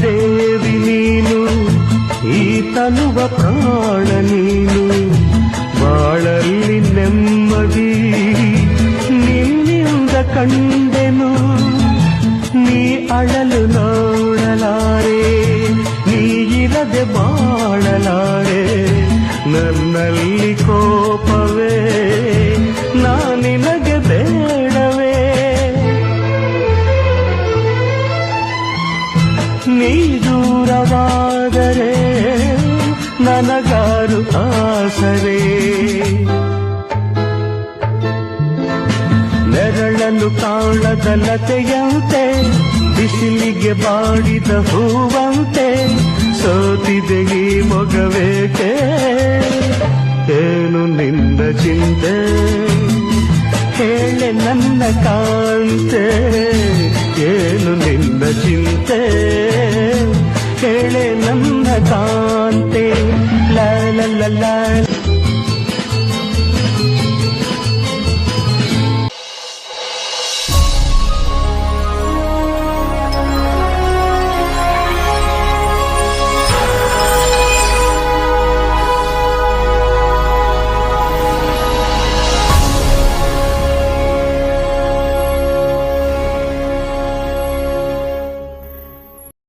ದೇವಿ ನೀನು, ಈ ತನುವ ಪ್ರಾಣ ನೀನು, ಬಾಳಲ್ಲಿ ನೆಮ್ಮದಿ ನಿನ್ನಿಂದ ಕಂಡೆನು. ನೀ ಅಳಲು ನೋಡಲಾರೆ, ನೀ ಇರದೆ ಬಾಳಲಾರೆ. ನನ್ನಲ್ಲಿ ಕೋಪವೇ ನಾನಿನಗೆ ಬೇಡವೇ? ನೀ ದೂರವಾದರೆ ನನಗಾರು ಆಸರೆ. ನೆರಳನ್ನು ಕಾಣದ ಲತೆಯಂತೆ, ಬಿಸಿಲಿಗೆ ಬಾಡಿದ ಹೂವಂತೆ, ಸೋತಿದೆ ಈ ಮೊಗವೇಕೆ? ಏನು ನಿನ್ನ ಚಿಂತೆ ಹೇಳೆ ನನ್ನ ಕಾಂತೆ? ಏನು ನಿನ್ನ ಚಿಂತೆ ಹೇಳೆ ನನ್ನ ಕಾಂತೆ? ಲ ಲ ಲ ಲ